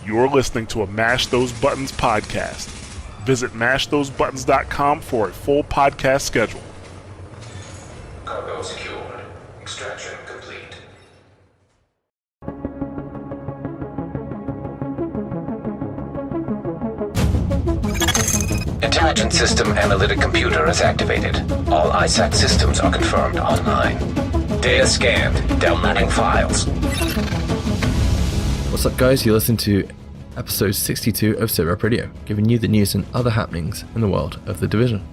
You're listening to a Mash Those Buttons podcast. Visit mashthosebuttons.com for a full podcast schedule. Cargo secured. Extraction complete. Intelligent System Analytic Computer is activated. All ISAC systems are confirmed online. Data scanned. Downloading files. What's up, guys? You're listening to episode 62 of SitRep Radio, giving you the news and other happenings in the world of The Division.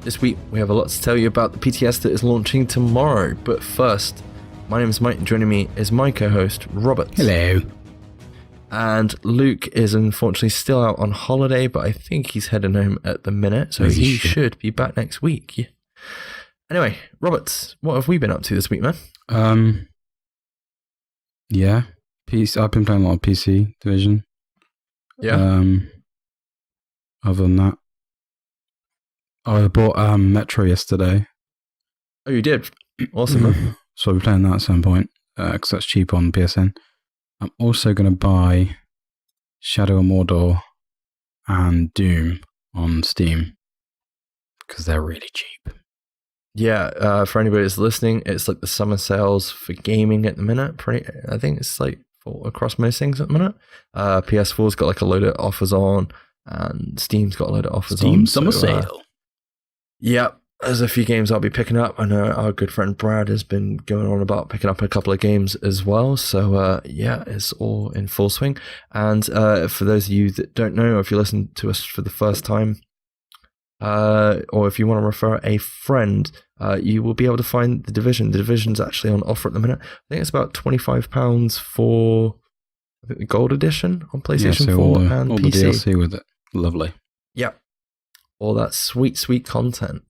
This week, we have a lot to tell you about the PTS that is launching tomorrow, but first, my name is Mike, and joining me is my co-host, Robert. Hello. And Luke is unfortunately still out on holiday, but I think he's heading home at the minute, so he should be back next week. Yeah. Anyway, Robert, what have we been up to this week, man? Yeah. I've been playing a lot of PC Division. Yeah. Other than that, I bought Metro yesterday. Oh, you did? Awesome, man. So I'll be playing that at some point, because that's cheap on PSN. I'm also going to buy Shadow of Mordor and Doom on Steam, because they're really cheap. Yeah, for anybody that's listening, it's like the summer sales for gaming at the minute. I think it's like across most things at the minute. PS4's got like a load of offers on, and Steam's got a load of offers on. Steam summer sale. Yeah, there's a few games I'll be picking up. I know our good friend Brad has been going on about picking up a couple of games as well. So yeah, it's all in full swing. And for those of you that don't know, or if you listen to us for the first time, or if you want to refer a friend, you will be able to find The Division. The Division's actually on offer at the minute. I think it's about £25 for, I think, the Gold Edition on PlayStation 4 and all PC. The DLC with it. Lovely. Yeah. All that sweet, sweet content.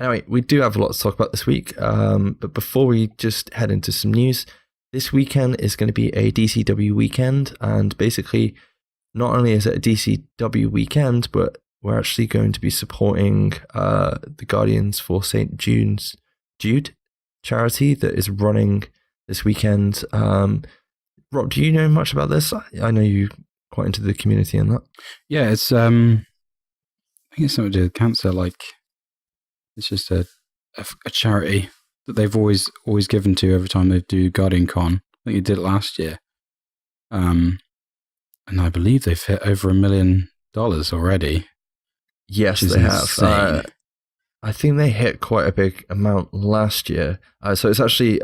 Anyway, we do have a lot to talk about this week, but before we just head into some news, this weekend is going to be a DCW weekend, and basically, not only is it a DCW weekend, but we're actually going to be supporting the Guardians for St. Jude charity that is running this weekend. Rob, do you know much about this? I know you're quite into the community and that. Yeah, it's I think it's something to do with cancer. Like, it's just a charity that they've always given to every time they do Guardian Con. I think they did it last year, and I believe they've hit over $1 million already. Yes, they have. I think they hit quite a big amount last year. So it's actually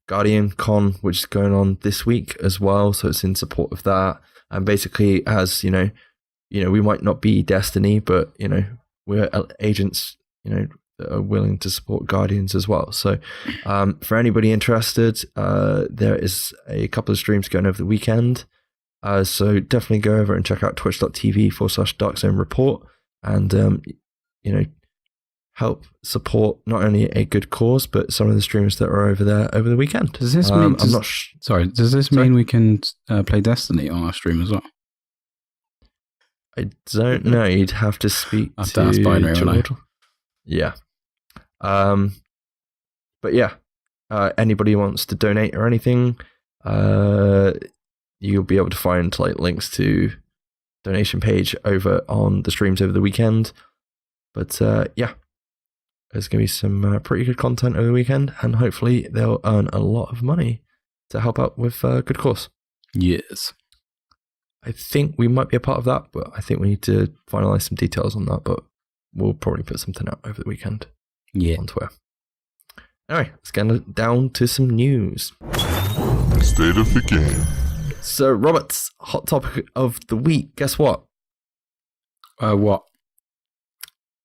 Guardian Con, which is going on this week as well. So it's in support of that. And basically, as you know, we might not be Destiny, but we're agents, that are willing to support Guardians as well. So for anybody interested, there is a couple of streams going over the weekend. So definitely go over and check out twitch.tv/DarkZoneReport and, help support not only a good cause, but some of the streamers that are over there over the weekend. Does this mean, does this mean we can play Destiny on our stream as well? I don't know. You'd have to speak to ask Binary, George. Yeah. But yeah, anybody who wants to donate or anything, you'll be able to find like links to donation page over on the streams over the weekend. But yeah, there's going to be some pretty good content over the weekend, and hopefully they'll earn a lot of money to help out with good cause. Yes. I think we might be a part of that, but I think we need to finalize some details on that, but we'll probably put something out over the weekend. Yeah. On Twitter. Anyway, let's get down to some news. State of the game. So, Robert's hot topic of the week. Guess what? What?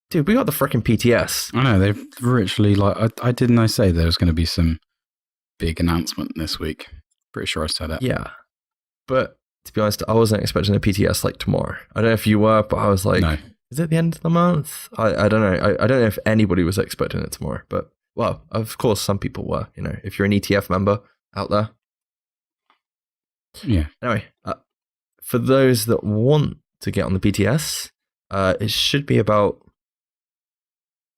Dude, we got the freaking PTS. I know, they've literally, I didn't say there was going to be some big announcement this week. Pretty sure I said it. Yeah. But, to be honest, I wasn't expecting a PTS like tomorrow. I don't know if you were, but I was like, no. Is it the end of the month? I don't know. I don't know if anybody was expecting it tomorrow, but, well, of course, some people were, if you're an ETF member out there. Yeah. Anyway, for those that want to get on the PTS, it should be about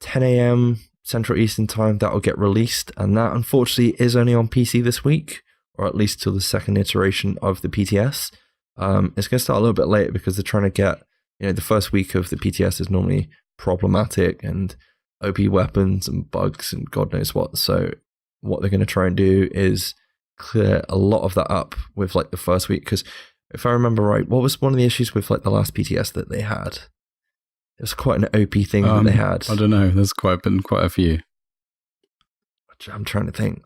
10 a.m. Central Eastern Time that will get released, and that unfortunately is only on PC this week, or at least till the second iteration of the PTS. It's going to start a little bit later because they're trying to get, the first week of the PTS is normally problematic and OP weapons and bugs and God knows what. So what they're going to try and do is clear a lot of that up with like the first week. Because if I remember right, what was one of the issues with like the last PTS that they had? It was quite an OP thing that they had. I don't know. There's been quite a few. I'm trying to think.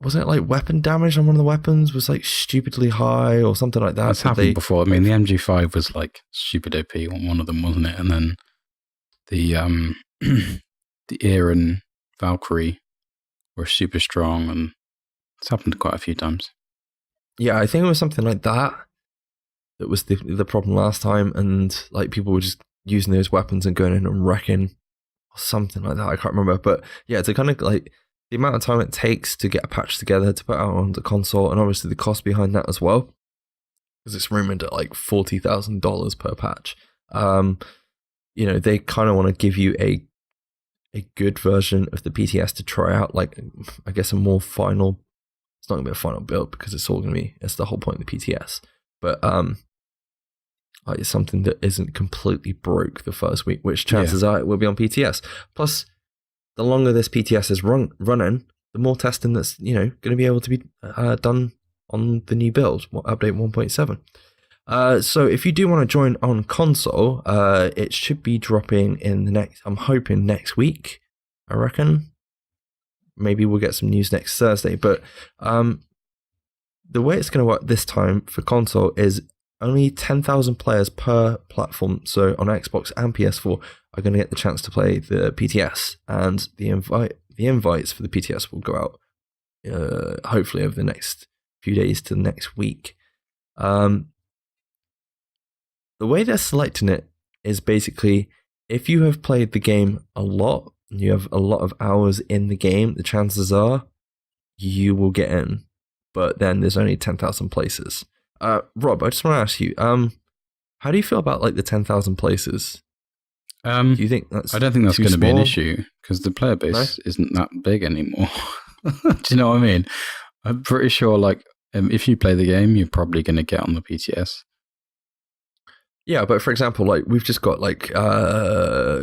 Wasn't it like weapon damage on one of the weapons was like stupidly high or something like that? That's happened before. I mean, the MG5 was like stupid OP on one of them, wasn't it? And then the the Ear and Valkyrie were super strong, and it's happened quite a few times. Yeah, I think it was something like that. That was the problem last time, and like people were just using those weapons and going in and wrecking or something like that. I can't remember, but yeah, to kind of like the amount of time it takes to get a patch together to put out on the console, and obviously the cost behind that as well, because it's rumored at like $40,000 per patch. They kind of want to give you a good version of the PTS to try out, like I guess a more final. It's not gonna be a final build because it's all gonna be. It's the whole point of the PTS, but like something that isn't completely broke the first week, which chances are it will be on PTS. Plus, the longer this PTS is running, the more testing that's going to be able to be done on the new build, update 1.7. So if you do want to join on console, it should be dropping in I'm hoping next week, I reckon. Maybe we'll get some news next Thursday, but the way it's going to work this time for console is only 10,000 players per platform. So on Xbox and PS4 are going to get the chance to play the PTS, and the invites for the PTS will go out hopefully over the next few days to next week. The way they're selecting it is basically if you have played the game a lot, and you have a lot of hours in the game, the chances are you will get in. But then there's only 10,000 places. Rob, I just want to ask you, how do you feel about like the 10,000 places? Do you think that's I don't think that's going to be an issue because the player base isn't that big anymore. Do you know what I mean? I'm pretty sure like if you play the game, you're probably going to get on the PTS. Yeah, but for example, like we've just got like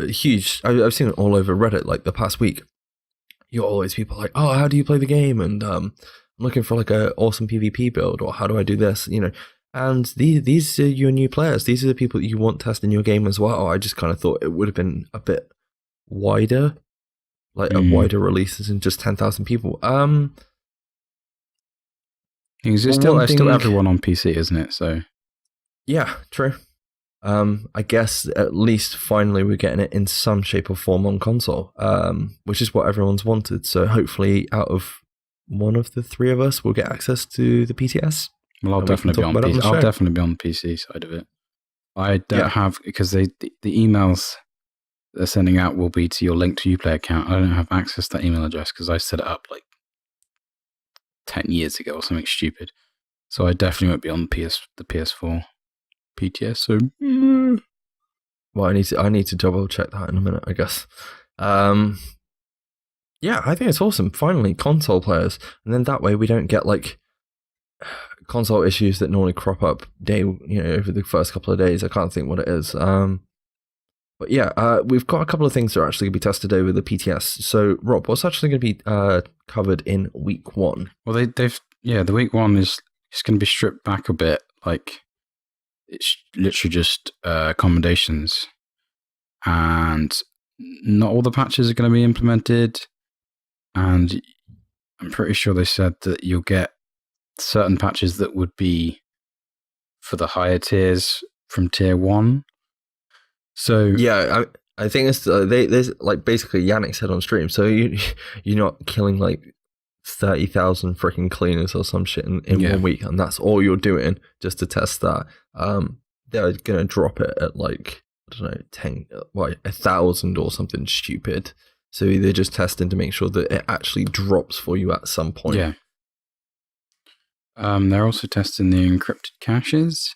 huge. I've seen it all over Reddit like the past week. You're always people like, oh, how do you play the game? And I'm looking for like an awesome PvP build, or how do I do this? And these are your new players. These are the people that you want testing your game as well. I just kind of thought it would have been a bit wider, like a wider release than just 10,000 people. It's still everyone on PC, isn't it? So yeah, true. I guess at least finally we're getting it in some shape or form on console, which is what everyone's wanted. So hopefully out of one of the three of us will get access to the PTS. Well, I'll definitely be on PC. I'll definitely be on the PC side of it. I don't have, because the emails they're sending out will be to your link to Uplay account. I don't have access to that email address because I set it up like 10 years ago or something stupid. So I definitely won't be on the PS4 PTS. So, well, I need to double check that in a minute, I guess. Yeah, I think it's awesome. Finally, console players, and then that way we don't get like console issues that normally crop up over the first couple of days. I can't think what it is. But yeah, we've got a couple of things that are actually going to be tested over the PTS. So, Rob, what's actually going to be covered in week one? Well, the week one is going to be stripped back a bit. Like, it's literally just commendations, and not all the patches are going to be implemented. And I'm pretty sure they said that you'll get certain patches that would be for the higher tiers from tier 1. So yeah, I think it's there's like basically Yannick said on stream. So you're not killing like 30,000 freaking cleaners or some shit in 1 week, and that's all you're doing just to test that. They're gonna drop it at like, I don't know, 1,000 or something stupid. So they're just testing to make sure that it actually drops for you at some point. Yeah. They're also testing the encrypted caches,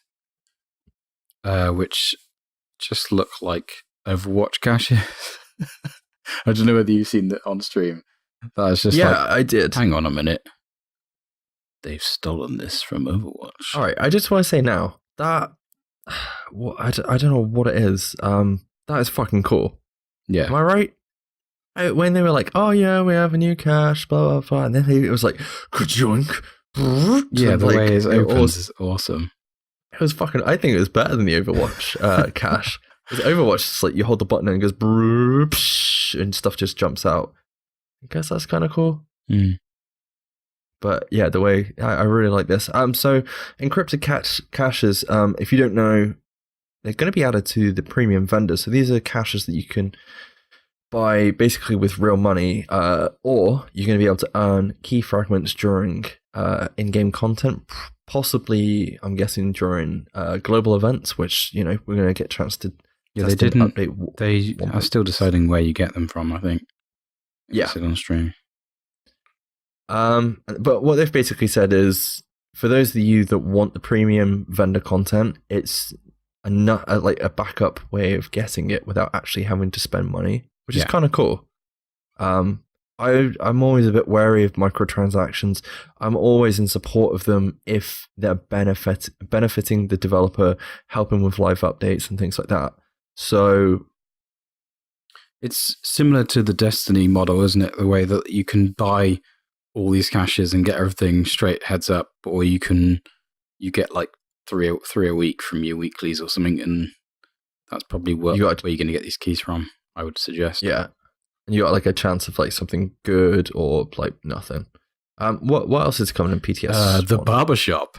which just look like Overwatch caches. I don't know whether you've seen that on stream. That is just I did. Hang on a minute. they've stolen this from Overwatch. All right, I just want to say now that I don't know what it is. That is fucking cool. Yeah. Am I right? When they were like, "Oh yeah, we have a new cache," blah blah blah, and then it was like, "Ka-junk." Yeah, the way it opens is awesome. It was fucking. I think it was better than the Overwatch cache. Because Overwatch, it's like you hold the button and it goes brrrr, and stuff just jumps out. I guess that's kind of cool. But yeah, the way I really like this. So encrypted caches. If you don't know, they're going to be added to the premium vendor. So these are caches that you can buy basically with real money, or you're going to be able to earn key fragments during in-game content. Possibly, I'm guessing during global events, which we're going to get a chance to. Yeah, they didn't. They are still deciding where you get them from, I think. Yeah. Sit on stream. But what they've basically said is, for those of you that want the premium vendor content, it's like a backup way of getting it without actually having to spend money, which is kind of cool. I'm always a bit wary of microtransactions. I'm always in support of them if they're benefiting the developer, helping with live updates and things like that. So it's similar to the Destiny model, isn't it? The way that you can buy all these caches and get everything straight heads up, or you get like three a week from your weeklies or something, and that's probably where you're going to get these keys from, I would suggest. Yeah. And you got like a chance of like something good or like nothing. What else is coming in PTS? The Barbershop.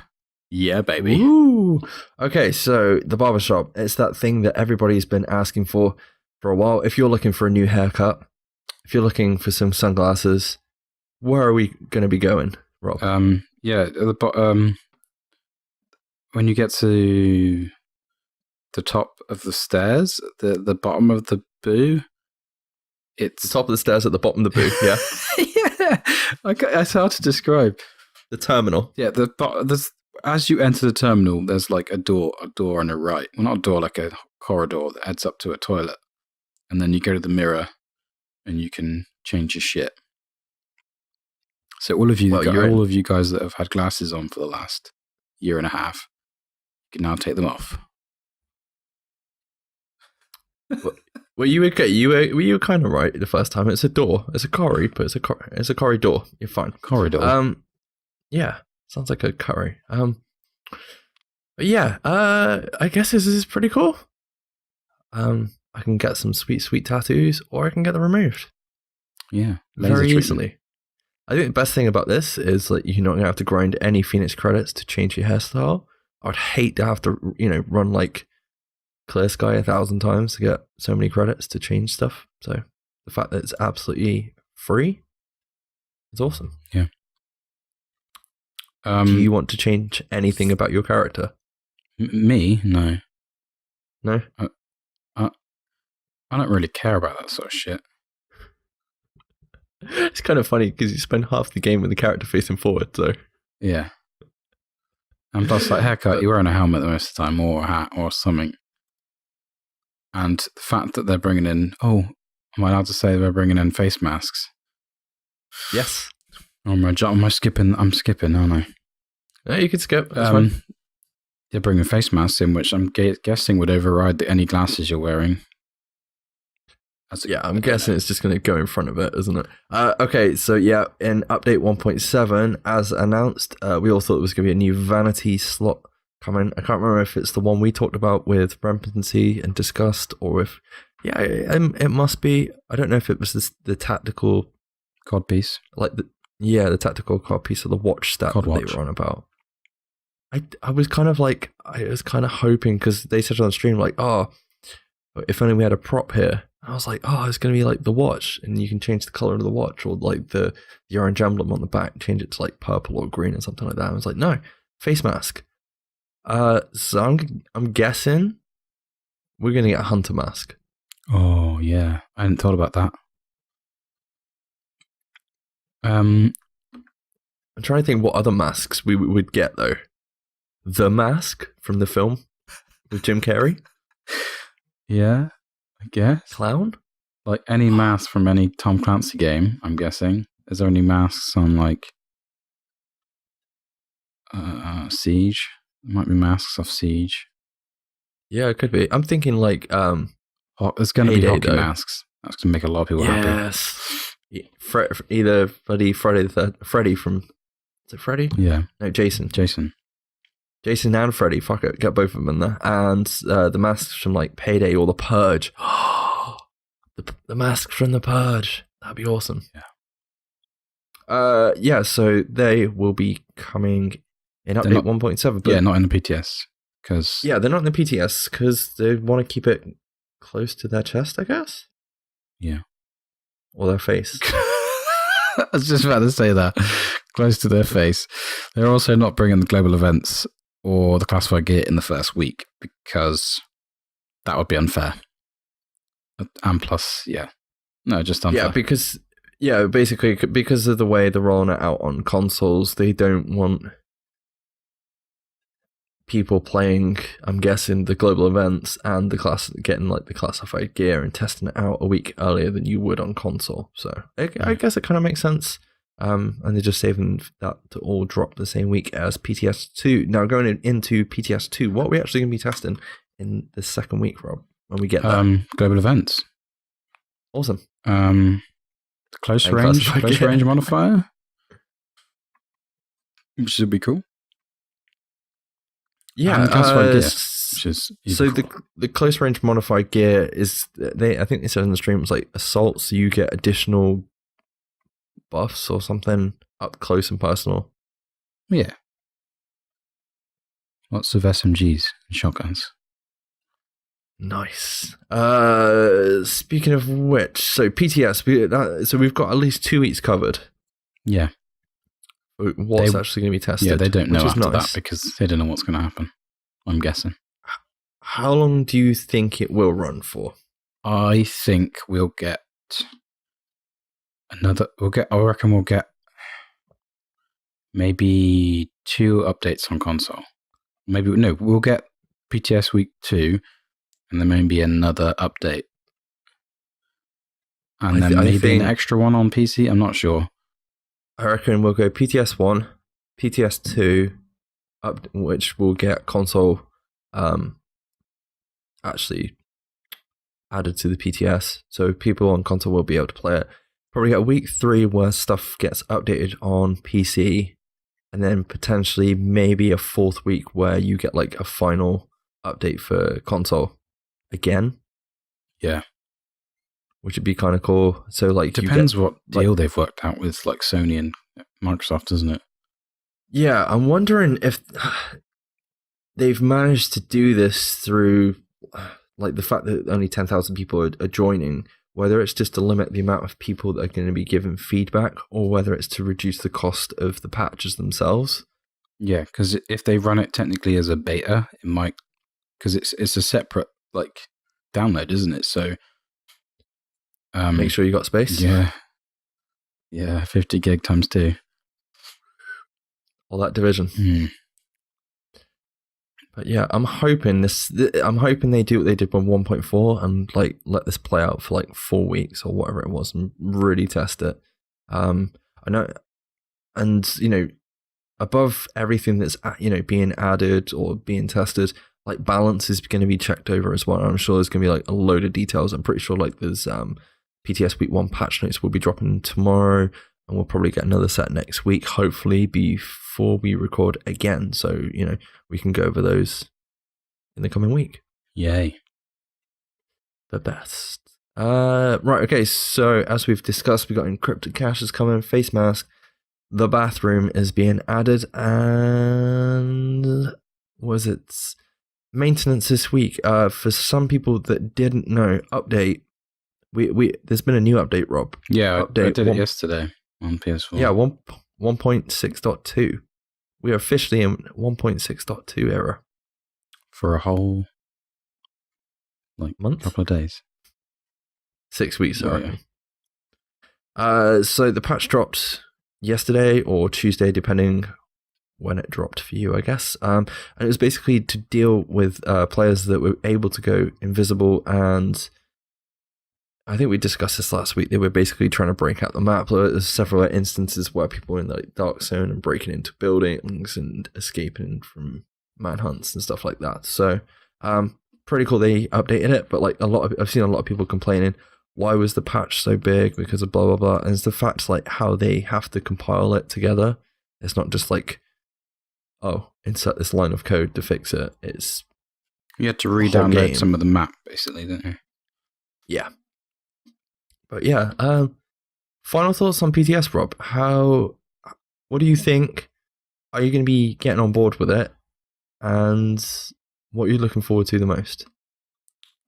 Yeah, baby. Ooh. Okay, so the Barbershop, it's that thing that everybody's been asking for a while. If you're looking for a new haircut, if you're looking for some sunglasses, where are we going to be going, Rob? Yeah, when you get to the top of the stairs, the bottom of the boo, it's the top of the stairs at the bottom of the booth, yeah. Yeah, it's hard to describe. The terminal. Yeah, as you enter the terminal, there's like a door on the right. Well, not a door, like a corridor that heads up to a toilet, and then you go to the mirror, and you can change your shit. So all of you guys that have had glasses on for the last year and a half, you can now take them off. Well, you were kind of right the first time. It's a door. It's a curry, but it's a corridor. You're fine. Corridor. Yeah, sounds like a curry. But yeah. I guess this is pretty cool. I can get some sweet tattoos, or I can get them removed. Yeah, very easily. I think the best thing about this is like you're not gonna have to grind any Phoenix credits to change your hairstyle. I'd hate to have to run like Clear Sky 1,000 times to get so many credits to change stuff. So the fact that it's absolutely free is awesome. Yeah. Do you want to change anything about your character? Me? No. No? I don't really care about that sort of shit. It's kind of funny because you spend half the game with the character facing forward, so... Yeah. And plus, like, haircut, you're wearing a helmet most of the time, or a hat, or something. And the fact that they're bringing in... Oh, am I allowed to say they're bringing in face masks? Yes. Oh, am I skipping? I'm skipping, aren't I? No, you can skip. That's fine. They're bringing face masks in, which I'm guessing would override any glasses you're wearing. Yeah, I'm guessing it's just going to go in front of it, isn't it? Okay, so yeah, in update 1.7, as announced, we all thought it was going to be a new vanity slot coming. I can't remember if it's the one we talked about with Rampancy and discussed, or if... Yeah, it must be. I don't know if it was the tactical... COD piece. Like, the tactical COD piece of the watch stat that they were on about. I was kind of hoping, because they said on stream, like, oh, if only we had a prop here. I was like, oh, it's going to be like the watch, and you can change the color of the watch, or like the orange emblem on the back, change it to like purple or green or something like that. I was like, no, face mask. So I'm guessing we're going to get a hunter mask. Oh yeah, I hadn't thought about that. I'm trying to think what other masks we would get though. The Mask from the film with Jim Carrey. Yeah. I guess. Clown? Like any mask from any Tom Clancy game, I'm guessing. Is there any masks on like Siege. There might be masks off Siege. Yeah, it could be. I'm thinking like There's going to be Payday, hockey though. masks. That's going to make a lot of people happy. Yes. Either Friday Freddy from... Is it Freddy? Yeah. No, Jason and Freddy. Fuck it, get both of them in there. And the masks from like Payday or the Purge. the masks from the Purge. That'd be awesome. Yeah. So they will be coming in update 1.7. Yeah, not in the PTS. Yeah, they're not in the PTS because they want to keep it close to their chest, I guess. Yeah. Or their face. I was just about to say that. Close to their face. They're also not bringing the global events or the classified gear in the first week because that would be unfair. And plus, just unfair. Basically because of the way they're rolling it out on consoles, they don't want people playing, I'm guessing, the global events and getting like the classified gear and testing it out a week earlier than you would on console. So I guess it kind of makes sense. And they're just saving that to all drop the same week as PTS 2. Now going into PTS 2, what are we actually going to be testing in the second week, Rob, when we get there? Global events. Awesome. Close range modifier, which should be cool. Yeah, classified gear, which is so cool. the close range modified gear is I think they said in the stream it was like assault, so you get additional buffs or something up close and personal. Yeah, lots of SMGs and shotguns. Nice. Speaking of which, so PTS, so we've got at least 2 weeks covered. Yeah. What's actually going to be tested? Yeah, they don't know after nice. that because they don't know what's going to happen. I'm guessing. How long do you think it will run for? I think we'll get I reckon we'll get maybe 2 updates on console. We'll get PTS week 2 and then maybe another update. And then maybe an extra one on PC. I'm not sure. I reckon we'll go PTS 1, PTS 2, which will get console actually added to the PTS. So people on console will be able to play it. Probably get week 3 where stuff gets updated on PC. And then potentially maybe a 4th week where you get like a final update for console again. Yeah. Which would be kind of cool. So like depends what deal they've worked out with like Sony and Microsoft, doesn't it? Yeah, I'm wondering if they've managed to do this through like the fact that only 10,000 people are joining, whether it's just to limit the amount of people that are going to be given feedback or whether it's to reduce the cost of the patches themselves. Yeah, because if they run it technically as a beta, it might, because it's a separate like download, isn't it? So make sure you got space. Yeah, 50 gig times 2. All that division. But yeah, I'm hoping they do what they did with 1.4 and like let this play out for like 4 weeks or whatever it was and really test it. I know, and above everything that's being added or being tested, like balance is going to be checked over as well. I'm sure there's going to be like a load of details. I'm pretty sure like there's PTS week 1 patch notes will be dropping tomorrow, and we'll probably get another set next week, hopefully before we record again. So, we can go over those in the coming week. Yay. The best. Right, okay, so as we've discussed, we got encrypted caches coming, face mask, the bathroom is being added, and maintenance this week. For some people that didn't know, update. We there's been a new update, Rob. Yeah, I did it yesterday on PS4. Yeah, 1.6.2. We are officially in 1.6.2 era. For a whole month? Couple of days. 6 weeks, sorry. Yeah. So the patch dropped yesterday or Tuesday, depending when it dropped for you, I guess. And it was basically to deal with players that were able to go invisible and I think we discussed this last week. They were basically trying to break out the map. There's several instances where people were in the dark zone and breaking into buildings and escaping from manhunts and stuff like that. So, pretty cool they updated it. But like I've seen a lot of people complaining, why was the patch so big? Because of blah blah blah. And it's the fact like how they have to compile it together. It's not just like, oh, insert this line of code to fix it. It's you had to re-download some of the map, basically, didn't you? Yeah. But yeah, final thoughts on PTS, Rob. What do you think? Are you going to be getting on board with it? And what are you looking forward to the most?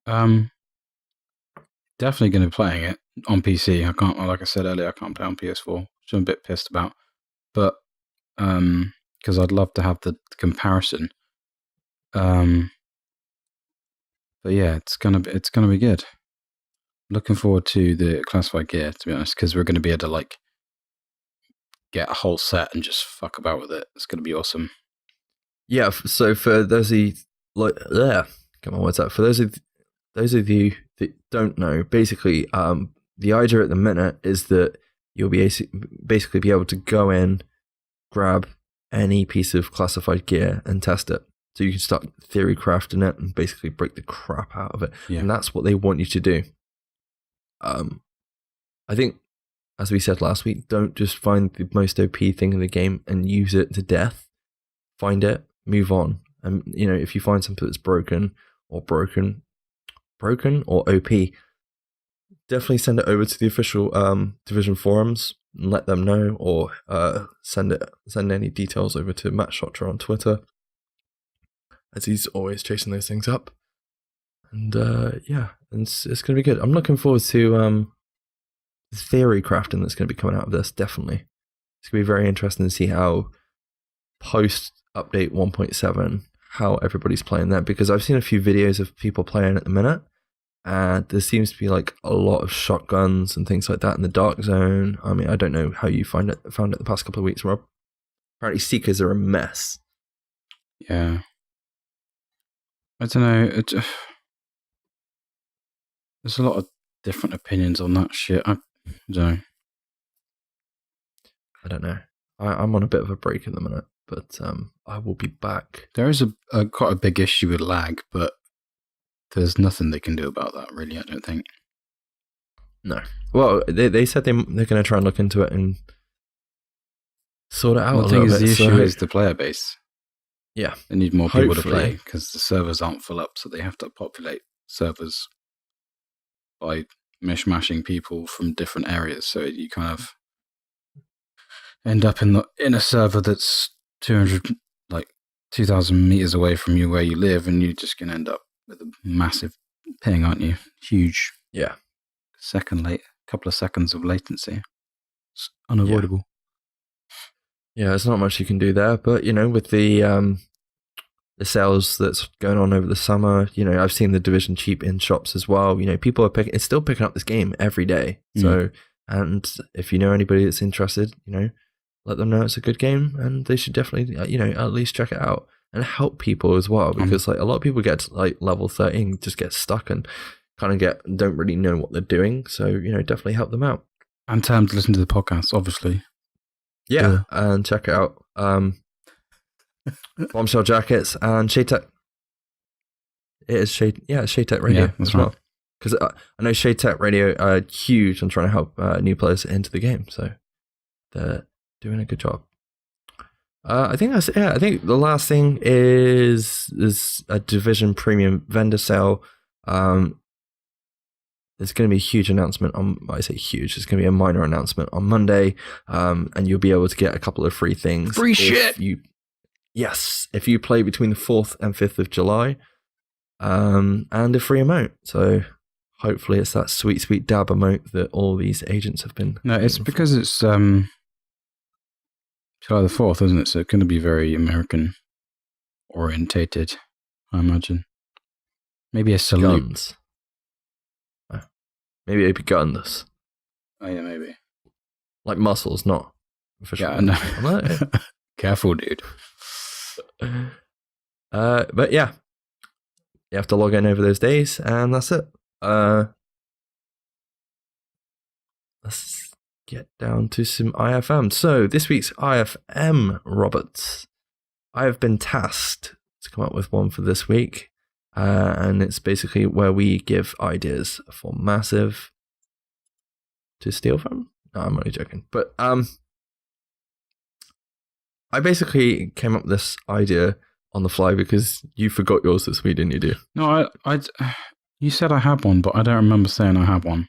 Definitely going to be playing it on PC. I can't, like I said earlier, I can't play on PS4, which I'm a bit pissed about. But because I'd love to have the comparison. But yeah, it's gonna be good. Looking forward to the classified gear, to be honest, because we're going to be able to like get a whole set and just fuck about with it. It's going to be awesome. Yeah. So for those of you, like, come on, what's that? For those of you that don't know, basically, the idea at the minute is that you'll be basically be able to go in, grab any piece of classified gear and test it. So you can start theory crafting it and basically break the crap out of it. Yeah. And that's what they want you to do. I think, as we said last week, don't just find the most OP thing in the game and use it to death. Find it, move on. And, you know, if you find something that's broken or OP, definitely send it over to the official Division forums and let them know, or send any details over to Matt Shotter on Twitter, as he's always chasing those things up. And yeah, it's going to be good. I'm looking forward to the theory crafting that's going to be coming out of this, definitely. It's going to be very interesting to see how post-update 1.7, how everybody's playing that, because I've seen a few videos of people playing at the minute, and there seems to be like a lot of shotguns and things like that in the dark zone. I mean, I don't know how you found it the past couple of weeks, Rob. Apparently Seekers are a mess. Yeah. I don't know. There's a lot of different opinions on that shit. I don't know. I'm on a bit of a break at the minute, but I will be back. There is quite a big issue with lag, but there's nothing they can do about that, really, I don't think. No. Well, they said they're going to try and look into it and sort it out a little bit. The issue is the player base. Yeah. They need more people to play because the servers aren't full up, so they have to populate servers by mishmashing people from different areas. So you kind of end up in a server that's 2,000 meters away from you where you live, and you're just going to end up with a massive ping, aren't you? Huge. Yeah. Couple of seconds of latency. It's unavoidable. Yeah, there's not much you can do there, but you know, with the sales that's going on over the summer, you know, I've seen the Division cheap in shops as well. You know, people are it's still picking up this game every day. So, and if you know anybody that's interested, you know, let them know it's a good game, and they should definitely, you know, at least check it out and help people as well, because like a lot of people get to like level 13, just get stuck and kind of don't really know what they're doing. So, you know, definitely help them out. And tell them to listen to the podcast, obviously. Yeah, and check it out. Bombshell Jackets and Shade Tech. It is Shade Tech Radio as well. Because I know Shade Tech Radio are huge on trying to help new players into the game, so they're doing a good job. I think that's I think the last thing is a Division Premium vendor sale. There's going to be a huge announcement on. I say huge. It's going to be a minor announcement on Monday, and you'll be able to get a couple of free things. Free shit. If you play between the 4th and 5th of July, and a free emote. So hopefully it's that sweet dab emote that all these agents have been. No, it's because it's July the 4th, isn't it? So it's going to be very American orientated, I imagine. Maybe a salute. Guns. Maybe it'd be guns. Oh yeah, maybe. Like muscles, not official. Yeah, no. Careful, dude. But yeah, you have to log in over those days, and that's it. let's get down to some IFM. So this week's IFM, Robert, I have been tasked to come up with one for this week, and it's basically where we give ideas for Massive to steal from. No, I'm only joking. But I basically came up with this idea on the fly because you forgot yours this week, didn't you, dude? No, you said I had one, but I don't remember saying I had one.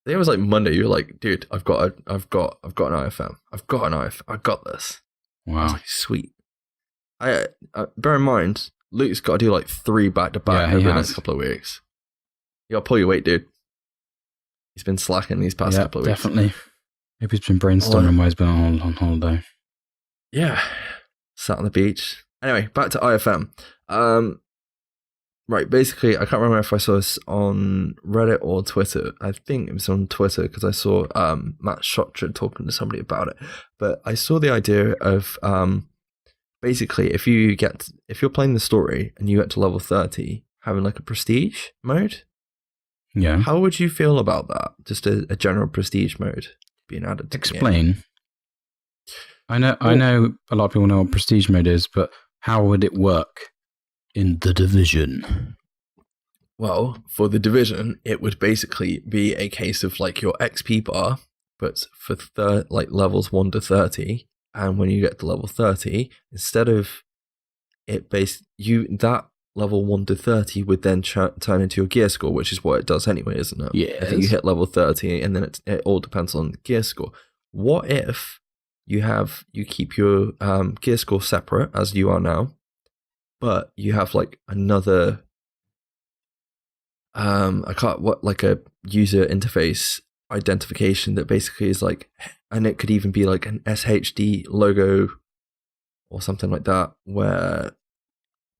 I think it was like Monday. You were like, "Dude, I've got an IFM. I've got an IFM. I got this." Wow. I was like, "Sweet." I bear in mind, Luke's got to do like 3 back-to-back over the next couple of weeks. You got to pull your weight, dude. He's been slacking these past couple of weeks. Definitely. Maybe he's been brainstorming while he's been on holiday. Yeah, sat on the beach. Anyway, back to IFM. Right, basically, I can't remember if I saw this on Reddit or Twitter. I think it was on Twitter because I saw Matt Shotcher talking to somebody about it. But I saw the idea of basically if you're playing the story and you get to level 30, having like a prestige mode. Yeah. How would you feel about that? Just a general prestige mode being added to Explain. the game. I know a lot of people know what prestige mode is, but how would it work in The Division? Well, for The Division, it would basically be a case of like your XP bar, but for like levels 1 to 30. And when you get to level 30, instead of it that level 1 to 30 would then turn into your gear score, which is what it does anyway, isn't it? Yeah. I think you hit level 30 and then it all depends on gear score. What if you keep your gear score separate as you are now, but you have like another like a user interface identification that basically is like, and it could even be like an SHD logo or something like that, where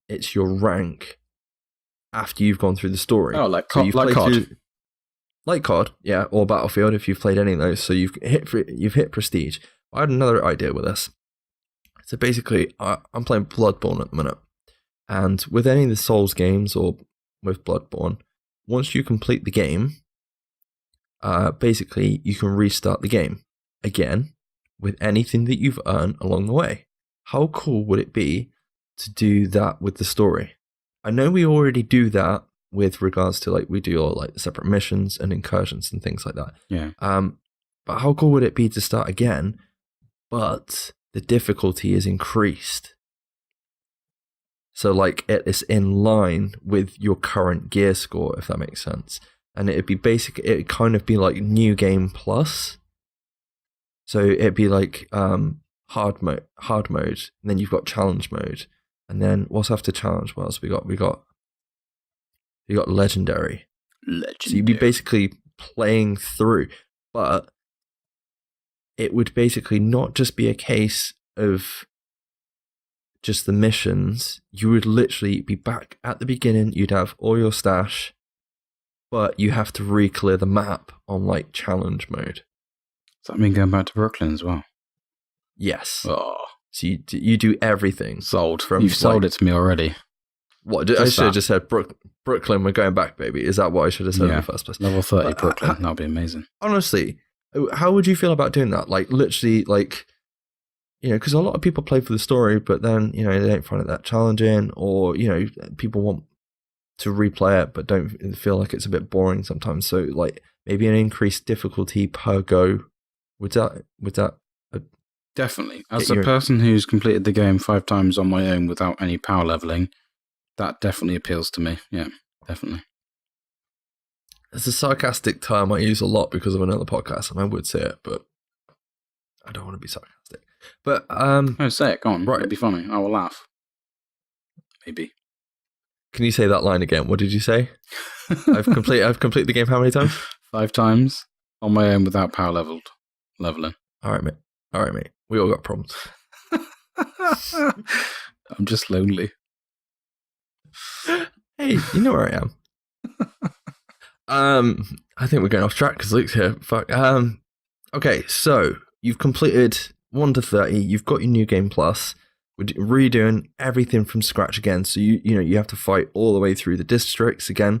it's your rank after you've gone through the story. Oh, like COD. Like COD, yeah, or Battlefield if you've played any of those. So you've hit prestige. I had another idea with this. So basically, I'm playing Bloodborne at the minute, and with any of the Souls games or with Bloodborne, once you complete the game, basically you can restart the game again with anything that you've earned along the way. How cool would it be to do that with the story? I know we already do that with regards to like we do all like separate missions and incursions and things like that. Yeah. But how cool would it be to start again, but the difficulty is increased? So like it is in line with your current gear score, if that makes sense. And it'd kind of be like new game plus. So it'd be like hard mode, and then you've got challenge mode. And then what's after challenge? What else we got? We got legendary. So you'd be basically playing through, but it would basically not just be a case of just the missions. You would literally be back at the beginning. You'd have all your stash, but you have to re-clear the map on like challenge mode. Does that mean going back to Brooklyn as well? Yes. Oh. So you do everything. Sold. You've sold it to me already. What? I should have just said Brooklyn, we're going back, baby. Is that what I should have said in the first place? Level 30 Brooklyn. That'd be amazing. Honestly, how would you feel about doing that? Like, literally, like, because a lot of people play for the story, but then, they don't find it that challenging, or, people want to replay it, but don't feel like it's a bit boring sometimes. So, like, maybe an increased difficulty per go. Would that definitely. As a person who's completed the game 5 times on my own without any power leveling, that definitely appeals to me. Yeah, definitely. It's a sarcastic term I use a lot because of another podcast, and I would say it, but I don't want to be sarcastic. But no, say it. Go on. Right, it'll be funny. I will laugh. Maybe. Can you say that line again? What did you say? I've completed the game how many times? 5 times on my own without power leveling. All right, mate. We all got problems. I'm just lonely. Hey, you know where I am. I think we're going off track because Luke's here. Fuck. Okay, so you've completed 1 to 30. You've got your new game plus. We're redoing everything from scratch again. So you have to fight all the way through the districts again.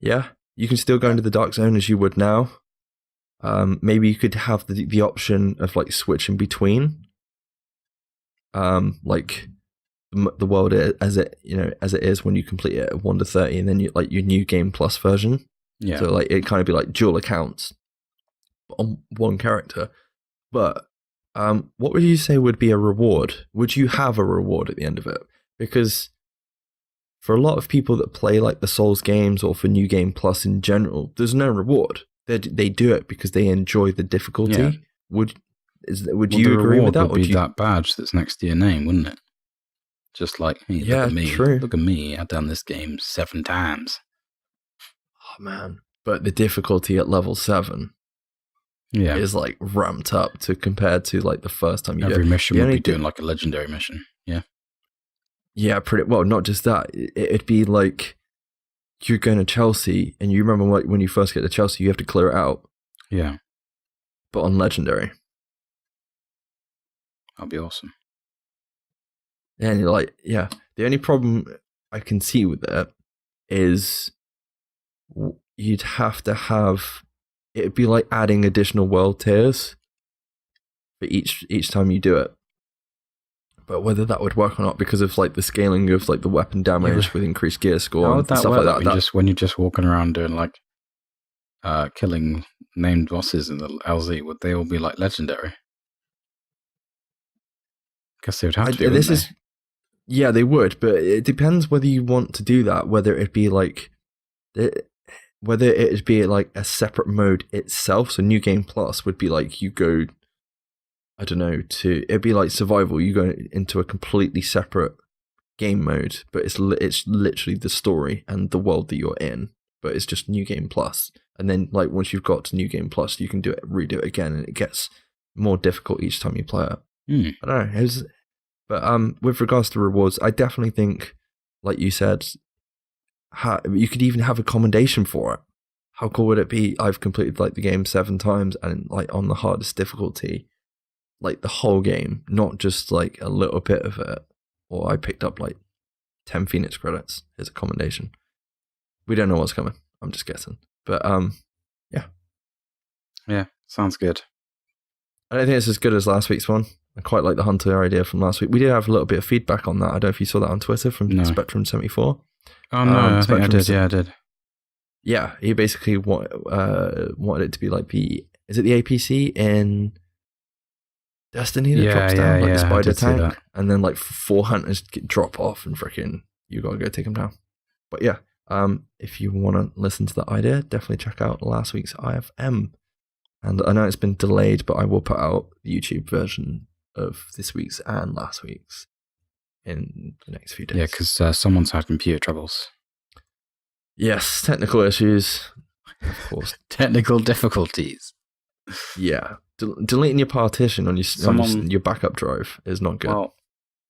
Yeah, you can still go into the dark zone as you would now. Maybe you could have the option of like switching between, like the world as it is when you complete it at 1 to 30, and then you like your new game plus version. Yeah. So like it kind of be like dual accounts on one character. But what would you say would be a reward? Would you have a reward at the end of it? Because for a lot of people that play like the Souls games or for New Game Plus in general, there's no reward. They do it because they enjoy the difficulty. Yeah. Would you agree with that? Would be that badge that's next to your name, wouldn't it? Just like, hey, look at me. True. Look at me. I've done this game 7 times. Oh man! But the difficulty at level 7 is like ramped up to compared to like the first time you do it. Every mission would be doing like a legendary mission. Yeah. Yeah, pretty well. Not just that. It'd be like you're going to Chelsea, and you remember when you first get to Chelsea, you have to clear it out. Yeah. But on legendary. That'd be awesome. And you're like, yeah. The only problem I can see with it is you'd have to have. It'd be like adding additional world tiers for each time you do it. But whether that would work or not, because of like the scaling of like the weapon damage with increased gear score and stuff like that. When you're just walking around doing like killing named bosses in the LZ, would they all be like legendary? Guess they would have to. Yeah, they would, but it depends whether you want to do that. Whether it'd be like a separate mode itself. So New Game Plus would be like you go. I don't know, it'd be like survival. You go into a completely separate game mode, but it's literally the story and the world that you're in, but it's just New Game Plus. And then like once you've got to New Game Plus, you can redo it again, and it gets more difficult each time you play it. I don't know. But with regards to rewards, I definitely think, like you said, you could even have a commendation for it. How cool would it be? I've completed like the game 7 times, and like on the hardest difficulty. Like the whole game, not just like a little bit of it. Or I picked up like 10 Phoenix credits as a commendation. We don't know what's coming. I'm just guessing. But yeah. Yeah, sounds good. I don't think it's as good as last week's one. I quite like the Hunter idea from last week. We did have a little bit of feedback on that. I don't know if you saw that on Twitter from Spectrum74. Oh no, I think I did. Yeah, I did. Yeah, he basically wanted it to be like is it the APC in Destiny that drops down, like the spider tank, and then like 4 hunters drop off, and freaking you gotta go take them down. But yeah, if you want to listen to that idea, definitely check out last week's IFM. And I know it's been delayed, but I will put out the YouTube version of this week's and last week's in the next few days. Yeah, because someone's had computer troubles. Yes, technical issues, of course. Technical difficulties. Yeah. Deleting your partition on your backup drive is not good. Well,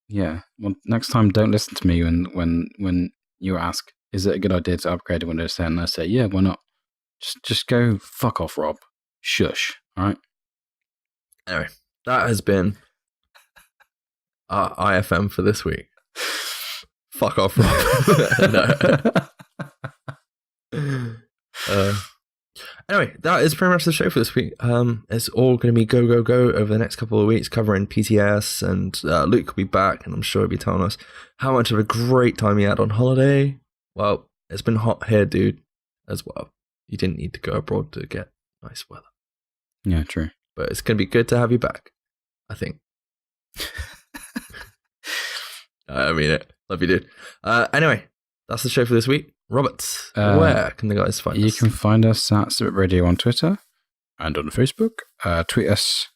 yeah. Well, next time, don't listen to me when you ask, is it a good idea to upgrade to Windows 10? And I say, yeah, why not? Just go fuck off, Rob. Shush. All right. Anyway, that has been our IFM for this week. Fuck off, Rob. Anyway, that is pretty much the show for this week. It's all going to be go over the next couple of weeks, covering PTS, and Luke will be back, and I'm sure he'll be telling us how much of a great time he had on holiday. Well, it's been hot here, dude, as well. You didn't need to go abroad to get nice weather. Yeah, true. But it's going to be good to have you back, I think. I mean it. Love you, dude. Anyway, that's the show for this week. Robert, where can the guys find us? You can find us at Sitrep Radio on Twitter and on Facebook. Tweet us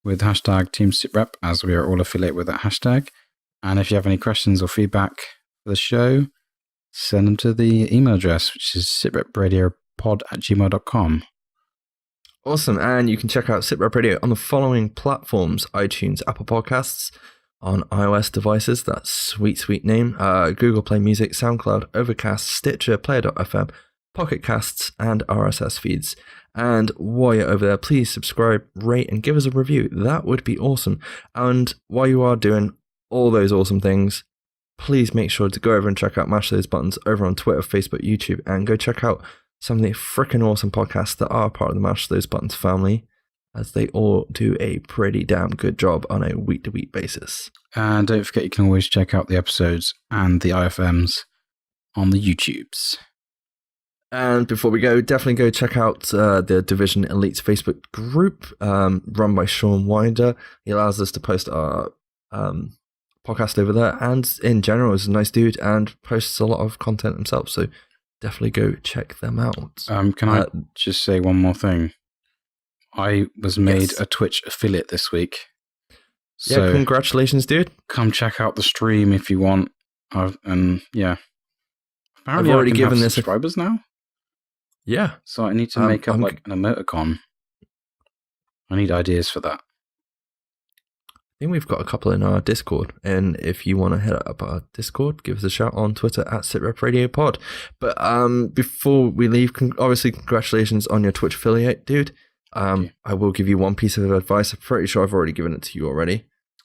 with hashtag TeamSitrep, as we are all affiliated with that hashtag. And if you have any questions or feedback for the show, send them to the email address, which is sitrepRadiopod@gmail.com. Awesome. And you can check out Sitrep Radio on the following platforms: iTunes, Apple Podcasts, on iOS devices, that sweet name, Google Play Music, SoundCloud, Overcast, Stitcher, Player.fm, Pocket Casts, and RSS feeds. And while you're over there, please subscribe, rate, and give us a review. That would be awesome. And while you are doing all those awesome things, please make sure to go over and check out Mash Those Buttons over on Twitter, Facebook, YouTube, and go check out some of the freaking awesome podcasts that are part of the Mash Those Buttons family, as they all do a pretty damn good job on a week-to-week basis. And don't forget, you can always check out the episodes and the IFMs on the YouTubes. And before we go, definitely go check out the Division Elites Facebook group run by Sean Winder. He allows us to post our podcast over there, and in general is a nice dude and posts a lot of content himself, so definitely go check them out. Can I just say one more thing? I was made a Twitch affiliate this week. So yeah, congratulations, dude. Come check out the stream if you want. And yeah. Apparently I've already I can given have this subscribers now. Yeah. So I need to make up like an emoticon. I need ideas for that. I think we've got a couple in our Discord, and if you want to hit up our Discord, give us a shout on Twitter at SitRepRadioPod. But before we leave, obviously congratulations on your Twitch affiliate, dude. I will give you one piece of advice. I'm pretty sure I've already given it to you already.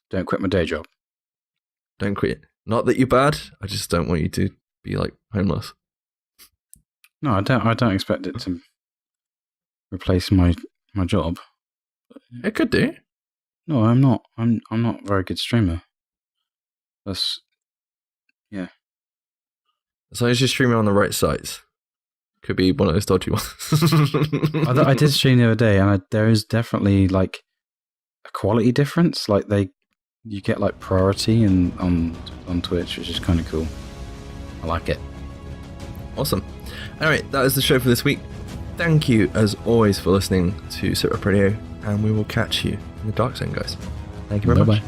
Don't quit my day job. Don't quit. Not that you're bad. I just don't want you to be like homeless. No, I don't expect it to replace my job. It could do. No, I'm not. I'm not a very good streamer. That's yeah. As long as you're streaming on the right sites. Could be one of those dodgy ones. I did stream the other day, and there is definitely like a quality difference. Like you get like priority on Twitch, which is kind of cool. I like it. Awesome. Alright, that is the show for this week. Thank you, as always, for listening to SitRep Radio, and we will catch you in the Dark Zone, guys. Thank you very much.